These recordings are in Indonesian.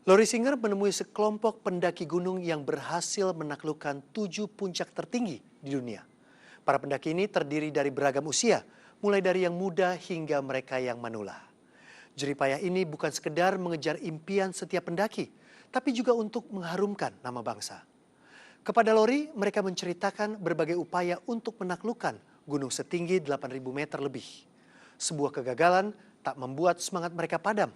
Lori Singer menemui sekelompok pendaki gunung yang berhasil menaklukkan 7 puncak tertinggi di dunia. Para pendaki ini terdiri dari beragam usia, mulai dari yang muda hingga mereka yang manula. Jeripayah ini bukan sekedar mengejar impian setiap pendaki, tapi juga untuk mengharumkan nama bangsa. Kepada Lori, mereka menceritakan berbagai upaya untuk menaklukkan gunung setinggi 8.000 meter lebih. Sebuah kegagalan tak membuat semangat mereka padam.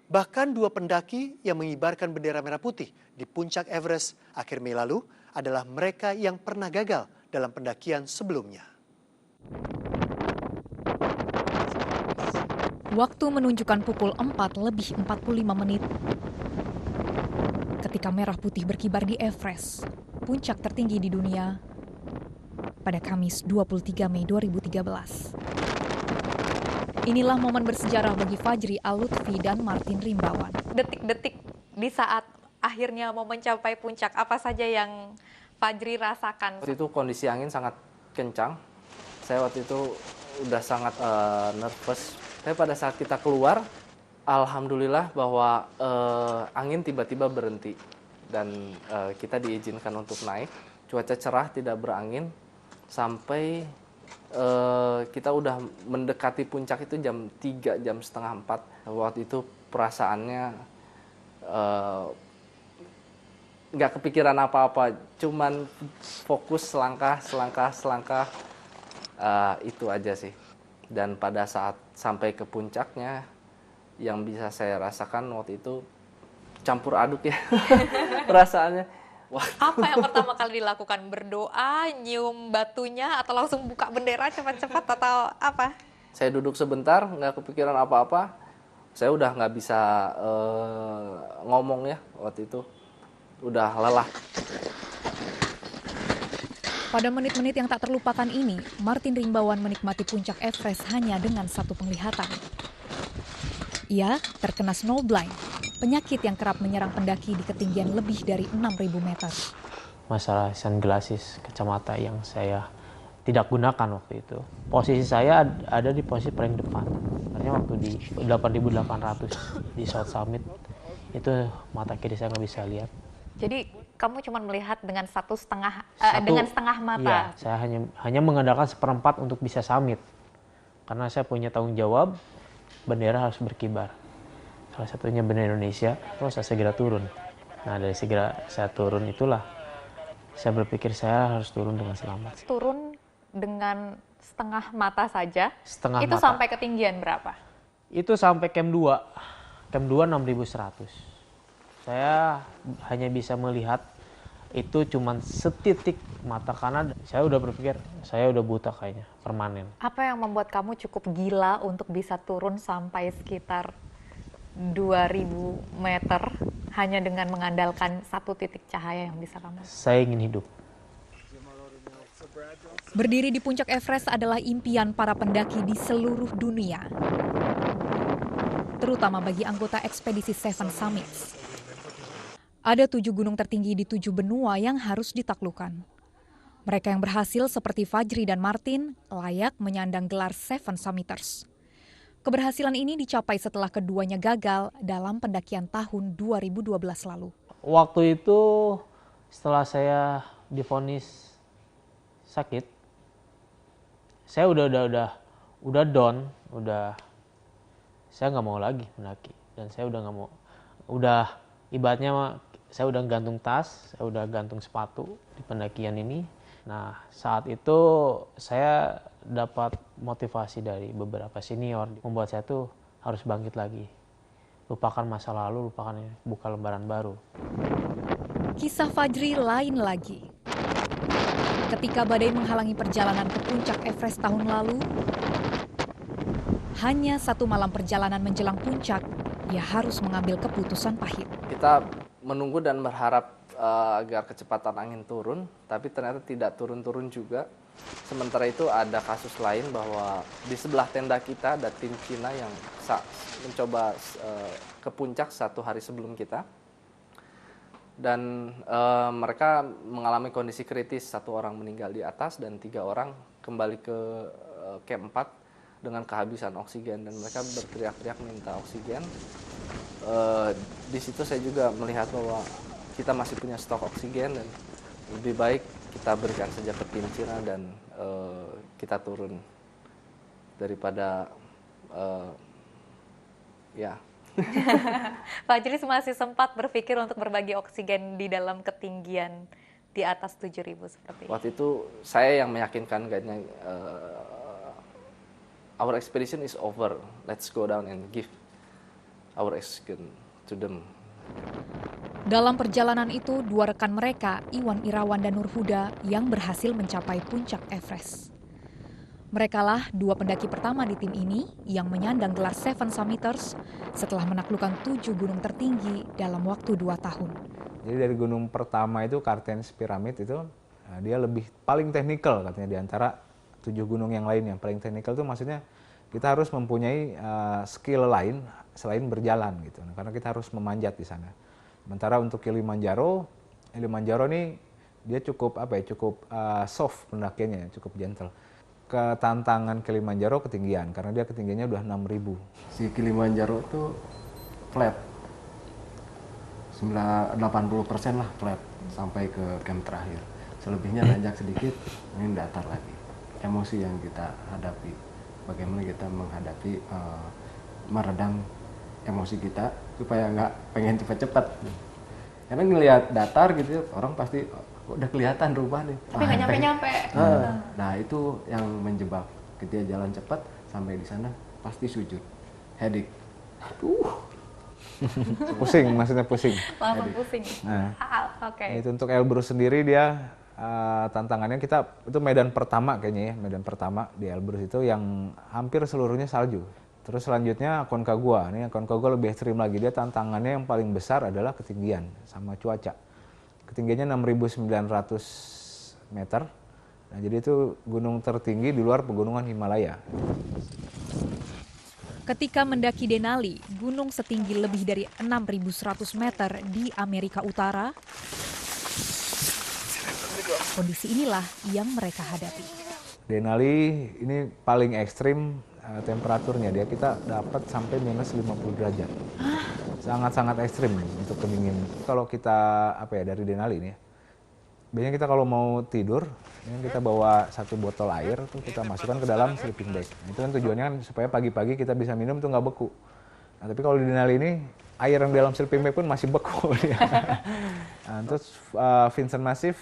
Bahkan 2 pendaki yang mengibarkan bendera merah putih di puncak Everest akhir Mei lalu adalah mereka yang pernah gagal dalam pendakian sebelumnya. Waktu menunjukkan pukul 4 lebih 45 menit. Ketika merah putih berkibar di Everest, puncak tertinggi di dunia, pada Kamis 23 Mei 2013. Inilah momen bersejarah bagi Fajri Al-Lutfi dan Martin Rimbawan. Detik-detik di saat akhirnya mau mencapai puncak, apa saja yang Fajri rasakan? Waktu itu kondisi angin sangat kencang. Saya waktu itu udah sangat nervous. Tapi pada saat kita keluar, alhamdulillah bahwa angin tiba-tiba berhenti. Dan kita diizinkan untuk naik. Cuaca cerah, tidak berangin. Sampai kita udah mendekati puncak itu jam 3, jam setengah 4. Waktu itu perasaannya nggak kepikiran apa-apa, cuman fokus selangkah, itu aja sih. Dan pada saat sampai ke puncaknya, yang bisa saya rasakan waktu itu campur aduk ya perasaannya. Wah. Apa yang pertama kali dilakukan? Berdoa, nyium batunya, atau langsung buka bendera cepat-cepat, atau apa? Saya duduk sebentar, nggak kepikiran apa-apa. Saya udah nggak bisa ngomong ya waktu itu. Udah lelah. Pada menit-menit yang tak terlupakan ini, Martin Rimbawan menikmati puncak Everest hanya dengan satu penglihatan. Ia terkena snowblind, penyakit yang kerap menyerang pendaki di ketinggian lebih dari 6.000 meter. Masalah sunglasses kacamata yang saya tidak gunakan waktu itu. Posisi saya ada di posisi paling depan. Karena waktu di 8.800 di South Summit, itu mata kiri saya nggak bisa lihat. Jadi kamu cuma melihat dengan dengan setengah mata? Iya, saya hanya mengandalkan seperempat untuk bisa summit. Karena saya punya tanggung jawab, bendera harus berkibar. Salah satunya bendera Indonesia, terus saya segera turun. Nah, dari segera saya turun itulah, saya berpikir saya harus turun dengan selamat. Turun dengan setengah mata saja? Setengah itu mata. sampai ketinggian berapa? Itu sampai Camp 2. Camp 2 6.100. Saya hanya bisa melihat itu cuma setitik mata kanan. Saya udah berpikir, saya udah buta kayaknya, permanen. Apa yang membuat kamu cukup gila untuk bisa turun sampai sekitar 2.000 meter hanya dengan mengandalkan satu titik cahaya yang bisa kamu? Saya ingin hidup. Berdiri di puncak Everest adalah impian para pendaki di seluruh dunia, terutama bagi anggota ekspedisi Seven Summits. Ada 7 gunung tertinggi di 7 benua yang harus ditaklukkan. Mereka yang berhasil seperti Fajri dan Martin layak menyandang gelar Seven Summiters. Keberhasilan ini dicapai setelah keduanya gagal dalam pendakian tahun 2012 lalu. Waktu itu setelah saya divonis sakit, saya udah down, saya nggak mau lagi mendaki, dan saya udah ibaratnya saya udah gantung tas, saya udah gantung sepatu di pendakian ini. Nah, saat itu saya dapat motivasi dari beberapa senior, membuat saya tuh harus bangkit lagi. Lupakan masa lalu, buka lembaran baru. Kisah Fajri lain lagi. Ketika badai menghalangi perjalanan ke puncak Everest tahun lalu, hanya 1 malam perjalanan menjelang puncak, dia harus mengambil keputusan pahit. Kita menunggu dan berharap agar kecepatan angin turun, tapi ternyata tidak turun-turun juga. Sementara itu ada kasus lain bahwa di sebelah tenda kita ada tim Cina yang mencoba ke puncak 1 hari sebelum kita. Dan mereka mengalami kondisi kritis, 1 orang meninggal di atas dan 3 orang kembali ke camp 4 dengan kehabisan oksigen, dan mereka berteriak-teriak minta oksigen. Di situ saya juga melihat bahwa kita masih punya stok oksigen dan lebih baik kita berikan saja ke tim Cina dan kita turun daripada ya. Fajri masih sempat berpikir untuk berbagi oksigen di dalam ketinggian di atas 7.000 seperti ini. Waktu itu saya yang meyakinkan guide-nya, our expedition is over, let's go down and give our oxygen to them. Dalam perjalanan itu, dua rekan mereka, Iwan Irawan dan Nur Huda, yang berhasil mencapai puncak Everest. Merekalah dua pendaki pertama di tim ini yang menyandang gelar Seven Summiters setelah menaklukkan 7 gunung tertinggi dalam waktu 2 tahun. Jadi dari gunung pertama itu Cartens Pyramid itu dia lebih paling teknikal katanya di antara 7 gunung yang lain. Yang paling teknikal itu maksudnya kita harus mempunyai skill lain selain berjalan gitu. Nah, karena kita harus memanjat di sana. Sementara untuk Kilimanjaro ini dia cukup soft pendakiannya, cukup gentle. Ketantangan Kilimanjaro ketinggian karena dia ketinggiannya udah 6.000. Si Kilimanjaro itu flat. 80% lah flat sampai ke camp terakhir. Selebihnya nanjak sedikit, ini datar lagi. Emosi yang kita hadapi, bagaimana kita menghadapi meredam emosi kita supaya nggak pengen cepat-cepat. Karena ngelihat datar gitu, orang pasti udah kelihatan rubah nih. Tapi nggak nyampe-nyampe. Nah itu yang menjebak. Ketika jalan cepat sampai di sana pasti sujud, headache. Pusing, maksudnya pusing. Langsung pusing. Nah, Oke. itu untuk Elbrus sendiri dia tantangannya itu medan pertama kayaknya ya, medan pertama di Elbrus itu yang hampir seluruhnya salju. Terus selanjutnya Aconcagua, ini Aconcagua lebih ekstrim lagi, dia tantangannya yang paling besar adalah ketinggian sama cuaca. Ketinggiannya 6.900 meter, nah jadi itu gunung tertinggi di luar pegunungan Himalaya. Ketika mendaki Denali, gunung setinggi lebih dari 6.100 meter di Amerika Utara, kondisi inilah yang mereka hadapi. Denali ini paling ekstrim temperaturnya, kita dapat sampai minus 50 derajat. Sangat-sangat ekstrim untuk pendingin. Kalau kita dari Denali ini, biasanya kita kalau mau tidur, ini kita bawa 1 botol air, tuh kita masukkan ke dalam sleeping bag. Nah, itu kan tujuannya kan supaya pagi-pagi kita bisa minum tuh nggak beku. Nah, tapi kalau di Denali ini, air yang di dalam sleeping bag pun masih beku. Nah, terus Vincent Massif,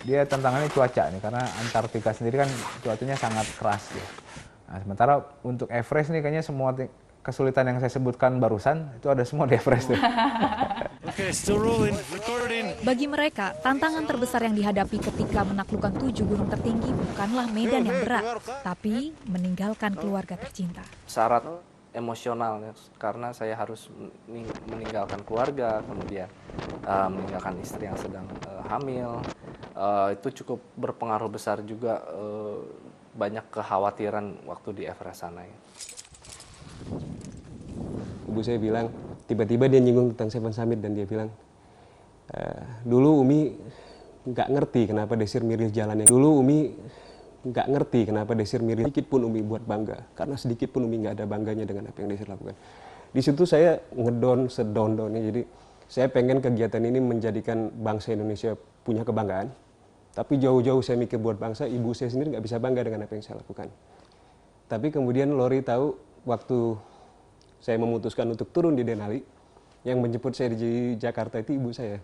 dia tantangannya cuaca nih, karena Antartika sendiri kan cuacanya sangat keras ya. Nah, sementara untuk Everest nih kayaknya semua kesulitan yang saya sebutkan barusan itu ada semua di Everest. Bagi mereka, tantangan terbesar yang dihadapi ketika menaklukkan 7 gunung tertinggi bukanlah medan yang berat, tapi meninggalkan keluarga tercinta. Syarat emosional ya, karena saya harus meninggalkan keluarga, kemudian meninggalkan istri yang sedang hamil. Itu cukup berpengaruh besar juga, banyak kekhawatiran waktu di Everest sana ya. Ibu saya bilang, tiba-tiba dia nyinggung tentang Seven Summit dan dia bilang, dulu Umi nggak ngerti kenapa Desir Miril jalannya. Dulu Umi nggak ngerti kenapa Desir Miril sedikit pun Umi buat bangga, karena sedikit pun Umi nggak ada bangganya dengan apa yang Desir lakukan. Di situ saya ngedon sedon-donnya, jadi saya pengen kegiatan ini menjadikan bangsa Indonesia punya kebanggaan. Tapi jauh-jauh saya mikir buat bangsa, ibu saya sendiri nggak bisa bangga dengan apa yang saya lakukan. Tapi kemudian Lori tahu waktu saya memutuskan untuk turun di Denali, yang menjemput saya di Jakarta itu ibu saya.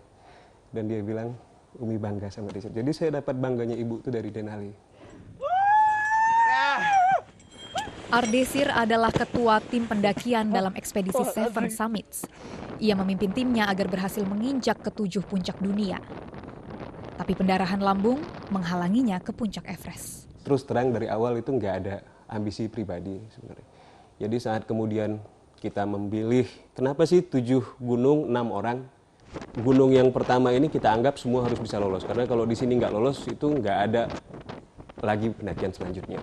Dan dia bilang, Umi bangga sama Desir. Jadi saya dapat bangganya ibu itu dari Denali. Ardesir adalah ketua tim pendakian dalam ekspedisi Seven Summits. Ia memimpin timnya agar berhasil menginjak ke 7 puncak dunia. Tapi pendarahan lambung menghalanginya ke puncak Everest. Terus terang dari awal itu nggak ada ambisi pribadi sebenarnya. Jadi saat kemudian kita memilih, kenapa sih 7 gunung, 6 orang? Gunung yang pertama ini kita anggap semua harus bisa lolos. Karena kalau di sini nggak lolos, itu nggak ada lagi pendakian selanjutnya.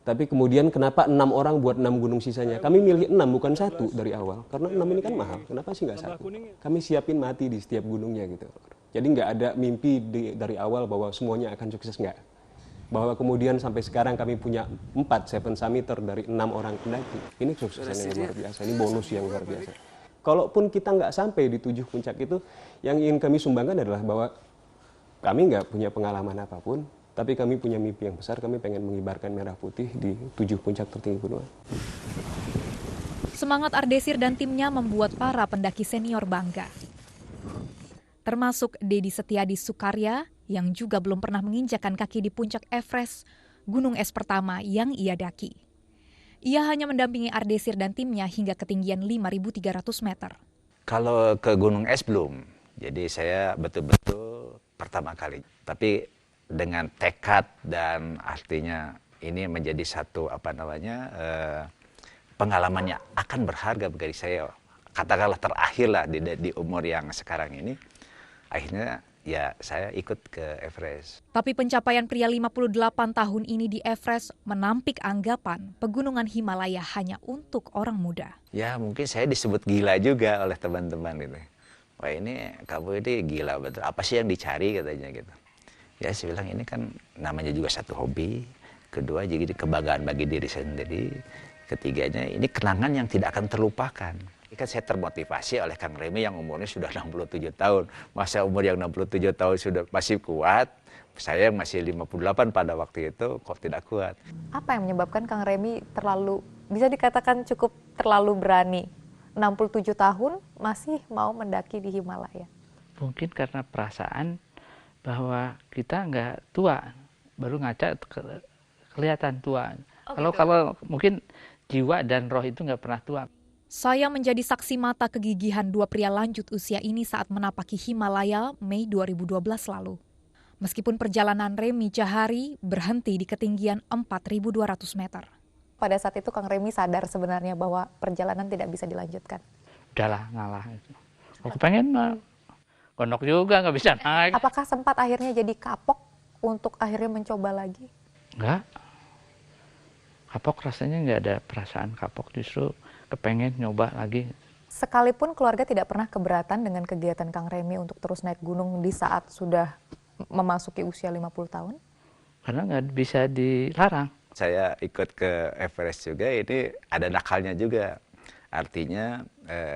Tapi kemudian kenapa 6 orang buat 6 gunung sisanya? Kami milih 6, bukan 1 dari awal. Karena 6 ini kan mahal, kenapa sih nggak 1? Kami siapin mati di setiap gunungnya gitu. Jadi nggak ada mimpi dari awal bahwa semuanya akan sukses, nggak. Bahwa kemudian sampai sekarang kami punya 4 Seven Summiter dari 6 orang pendaki. Ini kesuksesan yang luar biasa, ini bonus yang luar biasa. Kalaupun kita nggak sampai di 7 puncak itu, yang ingin kami sumbangkan adalah bahwa kami nggak punya pengalaman apapun, tapi kami punya mimpi yang besar, kami pengen mengibarkan merah putih di 7 puncak tertinggi gunung. Semangat Ardesir dan timnya membuat para pendaki senior bangga. Termasuk Dedi Setiadi Sukarya yang juga belum pernah menginjakan kaki di puncak Everest, gunung es pertama yang ia daki. Ia hanya mendampingi Ardesir dan timnya hingga ketinggian 5.300 meter. Kalau ke gunung es belum, jadi saya betul-betul pertama kali. Tapi dengan tekad dan artinya ini menjadi satu pengalaman yang akan berharga bagi saya. Katakanlah terakhir lah di umur yang sekarang ini. Akhirnya ya saya ikut ke Everest. Tapi pencapaian pria 58 tahun ini di Everest menampik anggapan pegunungan Himalaya hanya untuk orang muda. Ya mungkin saya disebut gila juga oleh teman-teman gitu. Wah ini kamu ini gila betul. Apa sih yang dicari katanya gitu. Ya saya bilang ini kan namanya juga satu hobi. Kedua jadi kebanggaan bagi diri sendiri. Ketiganya ini kenangan yang tidak akan terlupakan. Kan saya termotivasi oleh Kang Remy yang umurnya sudah 67 tahun. Masa umur yang 67 tahun sudah masih kuat, saya yang masih 58 pada waktu itu kok tidak kuat. Apa yang menyebabkan Kang Remy bisa dikatakan cukup terlalu berani? 67 tahun masih mau mendaki di Himalaya. Mungkin karena perasaan bahwa kita nggak tua, baru ngaca kelihatan tua. Kalau mungkin jiwa dan roh itu nggak pernah tua. Saya menjadi saksi mata kegigihan 2 pria lanjut usia ini saat menapaki Himalaya Mei 2012 lalu. Meskipun perjalanan Remy Jahari berhenti di ketinggian 4.200 meter. Pada saat itu Kang Remy sadar sebenarnya bahwa perjalanan tidak bisa dilanjutkan. Udahlah, ngalah. Aku pengen gondok juga, nggak bisa naik. Apakah sempat akhirnya jadi kapok untuk akhirnya mencoba lagi? Enggak. Kapok rasanya nggak ada perasaan kapok, justru kepengen nyoba lagi. Sekalipun keluarga tidak pernah keberatan dengan kegiatan Kang Remy untuk terus naik gunung di saat sudah memasuki usia 50 tahun? Karena nggak bisa dilarang. Saya ikut ke Everest juga, ini ada nakalnya juga. Artinya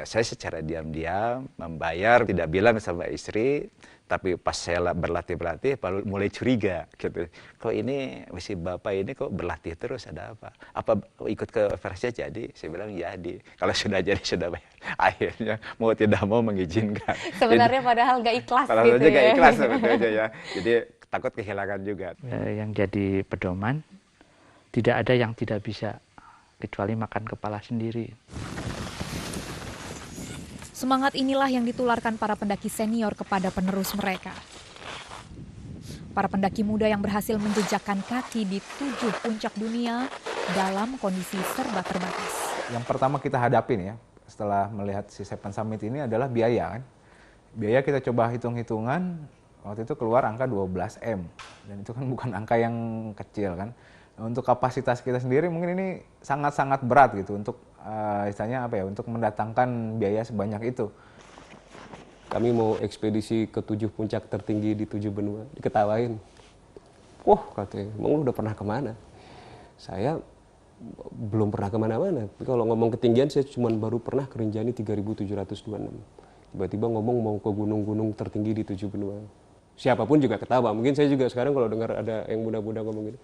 saya secara diam-diam membayar, tidak bilang sama istri, tapi pas saya berlatih baru mulai curiga gitu. Kok ini mesti bapak ini kok berlatih terus, ada apa? Apa ikut ke Everestnya jadi? Saya bilang jadi. Kalau sudah jadi sudah bayar. Akhirnya mau tidak mau mengizinkan. Sebenarnya padahal nggak ikhlas padahal gitu ya. Nggak ikhlas sebetulnya ya. Jadi takut kehilangan juga. Yang jadi pedoman, tidak ada yang tidak bisa kecuali makan kepala sendiri. Semangat inilah yang ditularkan para pendaki senior kepada penerus mereka. Para pendaki muda yang berhasil menjejakkan kaki di 7 puncak dunia dalam kondisi serba terbatas. Yang pertama kita hadapin ya, setelah melihat si Seven Summit ini adalah biaya kan. Biaya kita coba hitung-hitungan, waktu itu keluar angka 12 M. Dan itu kan bukan angka yang kecil kan. Untuk kapasitas kita sendiri mungkin ini sangat-sangat berat gitu untuk istilahnya untuk mendatangkan biaya sebanyak itu. Kami mau ekspedisi ke 7 puncak tertinggi di 7 benua, diketawain. Wah katanya, emang lu udah pernah kemana? Saya belum pernah kemana-mana. Kalau ngomong ketinggian saya cuma baru pernah ke Rinjani 3.726. Tiba-tiba ngomong mau ke gunung-gunung tertinggi di 7 benua. Siapapun juga ketawa. Mungkin saya juga sekarang kalau dengar ada yang muda-muda ngomong gitu,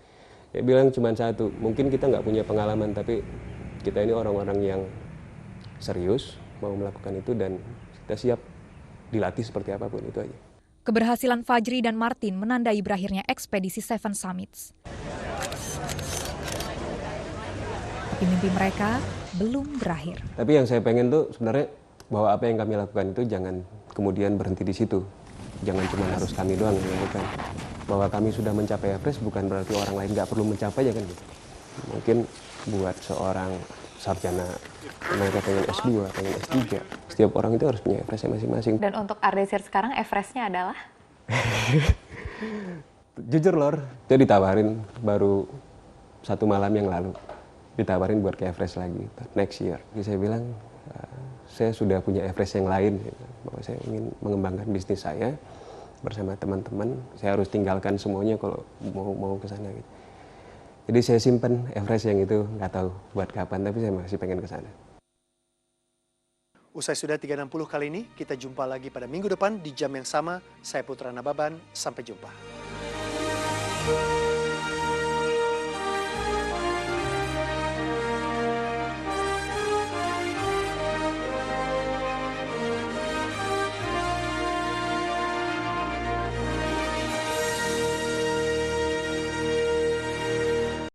ya bilang cuma satu, mungkin kita nggak punya pengalaman, tapi kita ini orang-orang yang serius mau melakukan itu dan kita siap dilatih seperti apapun, itu aja. Keberhasilan Fajri dan Martin menandai berakhirnya ekspedisi Seven Summits. Tapi mimpi mereka belum berakhir. Tapi yang saya pengen tuh sebenarnya bahwa apa yang kami lakukan itu jangan kemudian berhenti di situ. Jangan cuma harus kami doang yang melakukan. Bahwa kami sudah mencapai Everest bukan berarti orang lain nggak perlu mencapainya kan gitu. Mungkin buat seorang sarjana mereka pengen S2, pengen S3, setiap orang itu harus punya Everestnya masing-masing. Dan untuk Ardesir sekarang Everestnya adalah? Jujur Lor, dia ditawarin baru 1 malam yang lalu, ditawarin buat ke Everest lagi next year. Jadi saya bilang saya sudah punya Everest yang lain, bahwa saya ingin mengembangkan bisnis saya bersama teman-teman. Saya harus tinggalkan semuanya kalau mau ke sana gitu. Jadi saya simpen Everest yang itu, nggak tahu buat kapan, tapi saya masih pengen ke sana. Usai sudah 360 kali ini, kita jumpa lagi pada minggu depan di jam yang sama. Saya Putra Nababan, sampai jumpa.